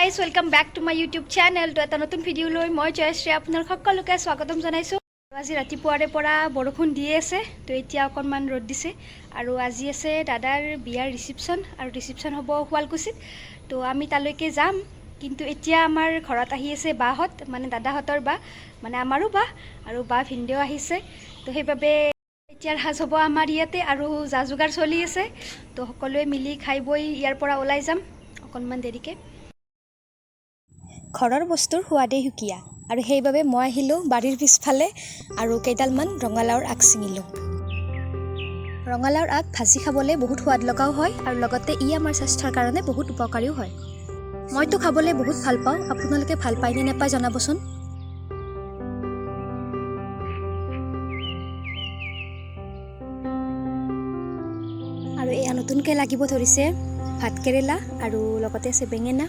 guys, welcome back to my YouTube channel. To eta notun video loi moi Jayashree apnar সকলোকে স্বাগতম জনাইছো। আজি ৰাতিপুৱাৰে পৰা বৰষুণ দি আছে, তো এতিয়া অকনমান ৰদ দিছে আৰু আজি আছে দাদাৰ বিয়াৰ ৰিসেপশন আৰু ৰিসেপশন হ'ব শুৱালকুছিত। তো আমি তালৈকে যাম, কিন্তু এতিয়া আমাৰ ঘৰত আহি আছে বাহত, মানে দাদাহতৰ বা মানে আমাৰো বা আৰু বা ভিন্দেও আহিছে। তো সেইভাবে এতিয়াৰ হাজ হ'ব আমাৰ ইয়াতে আৰু জাজুগাৰ চলি আছে। তো সকলোৱে মিলি খাই বই ইয়াৰ পৰা ওলাই যাম অকনমান দেৰিকে। ঘৰৰ বস্তুৰ সোৱাদেই সুকীয়া আৰু সেইবাবে মই আহিলোঁ বাৰীৰ পিছফালে আৰু কেইডালমান ৰঙালাওৰ আগ ছিঙিলোঁ। ৰঙালাওৰ আগ ভাজি খাবলৈ বহুত সোৱাদ লগাও হয় আৰু লগতে ই আমাৰ স্বাস্থ্যৰ কাৰণে বহুত উপকাৰীও হয়। মইতো খাবলৈ বহুত ভাল পাওঁ, আপোনালোকে ভাল পায় নে নাপায় জনাবচোন। আৰু এয়া নতুনকৈ লাগিব ধৰিছে ভাত কেৰেলা আৰু লগতে আছে বেঙেনা।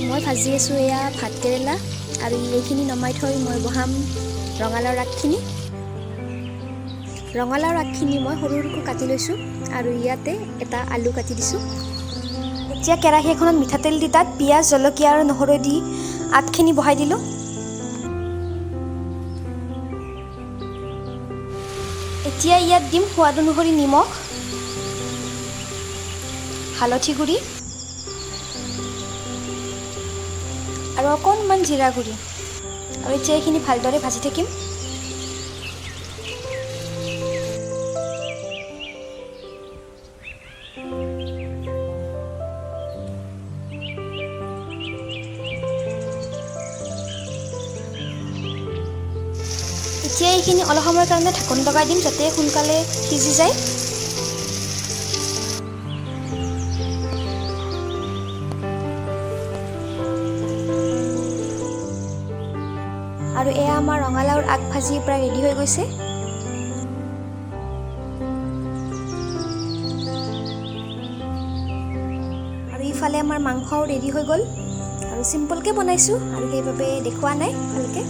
মই ভাজি আছোঁ এয়া ভাত কেৰেলা আৰু এইখিনি নমাই থৈ মই বহাম ৰঙালাওৰ আগখিনি। ৰঙালাওৰ আগখিনি মই সৰু সৰুকৈ কাটি লৈছোঁ আৰু ইয়াতে এটা আলু কাটি দিছোঁ। এতিয়া কেৰাহী এখনত মিঠাতেল দি তাত পিঁয়াজ, জলকীয়া আৰু নহৰু দি আগখিনি বহাই দিলোঁ। এতিয়া ইয়াত দিম সোৱাদ অনুসৰি নিমখ, হালধি গুড়ি আৰু অকণমান জিৰা গুড়ি, আৰু এতিয়া এইখিনি ভালদৰে ভাজি থাকিম। এতিয়া এইখিনি অলপ সময়ৰ কাৰণে ঢাকন লগাই দিম যাতে সোনকালে সিজি যায়। আৰু এয়া আমাৰ ৰঙালাওৰ আগ ভাজি প্ৰায় ৰেডি হৈ গৈছে। আৰু ইফালে আমাৰ মাংসও ৰেডি হৈ গ'ল আৰু চিম্পলকৈ বনাইছোঁ আৰু সেইবাবে দেখুওৱা নাই ভালকৈ।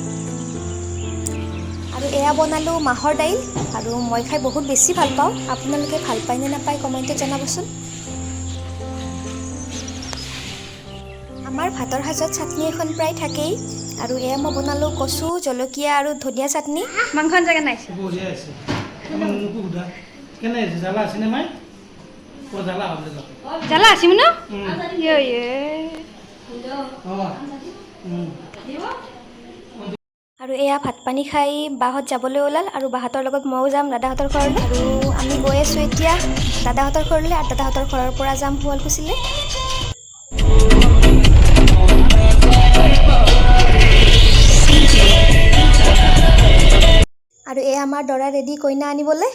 আৰু এয়া বনালোঁ মাহৰ দাইল আৰু মই খাই বহুত বেছি ভাল পাওঁ, আপোনালোকে ভাল পায় নে নাপায় কমেণ্টত জনাবচোন। আমাৰ ভাতৰ সাজত চাটনি এখন প্ৰায় থাকেই আৰু এয়া মই বনালোঁ কচু, জলকীয়া আৰু ধনিয়া চাটনি। মাংসখন জেগা নাই জ্বালা আছিম ন। আৰু এয়া ভাত পানী খাই বাহঁত যাবলৈ ওলাল আৰু বাহঁতৰ লগত ময়ো যাম দাদাহঁতৰ ঘৰলৈ। আৰু আমি গৈ আছোঁ এতিয়া দাদাহঁতৰ ঘৰলৈ আৰু দাদাহঁতৰ ঘৰৰ পৰা যাম শুৱালকুছিলৈ। আৰু এয়া আমাৰ দৰা ৰেডি কইনা আনিবলৈ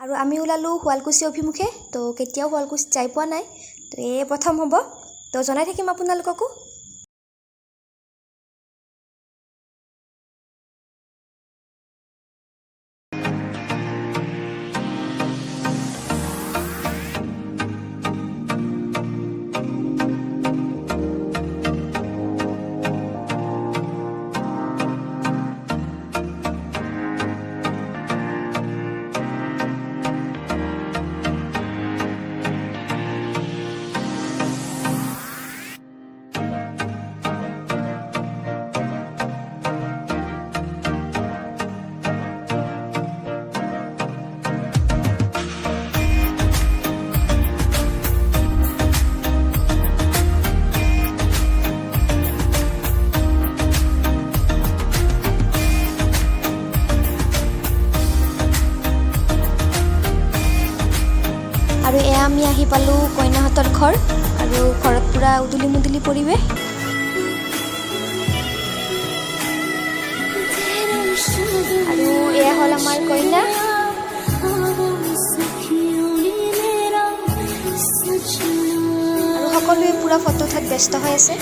আৰু আমি ওলালোঁ শুৱালকুছি অভিমুখে। তো কেতিয়াও শুৱালকুছিত যাই পোৱা নাই, তো এই প্ৰথম হ'ব, তো জনাই থাকিম আপোনালোককো। আৰু এয়া আমি আহি পালোঁ কইনাহঁতৰ ঘৰ আৰু ঘৰত পূৰা উদুলি মুদুলি পৰিৱেশ। আৰু এয়া হ'ল আমাৰ কইনা। আৰু সকলোৱে পুৰা ফটো উঠাত ব্যস্ত হৈ আছে।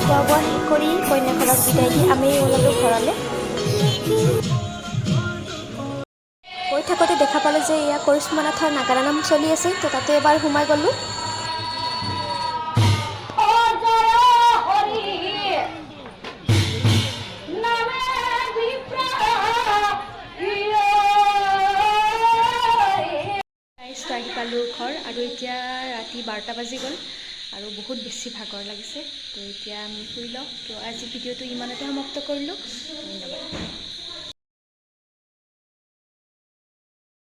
খোৱা বোৱা শেষ কৰি কন্যাখনক বিদায় দি আমি ওলালোঁ ঘৰলৈ। গৈ থাকোঁতে দেখা পালোঁ যে এয়া কৰিশ্মা নাথৰ নাগাৰা নাম চলি আছে, তো তাতে এবাৰ সোমাই গ'লোঁ। আহি পালোঁ ঘৰ আৰু এতিয়া ৰাতি 12টা বাজি গ'ল আৰু বহুত বেছি ভাগৰ লাগিছে, তো এতিয়া আমি শুই লওঁ। তো আজি ভিডিঅ'টো ইমানতে সমাপ্ত কৰিলোঁ। ধন্যবাদ।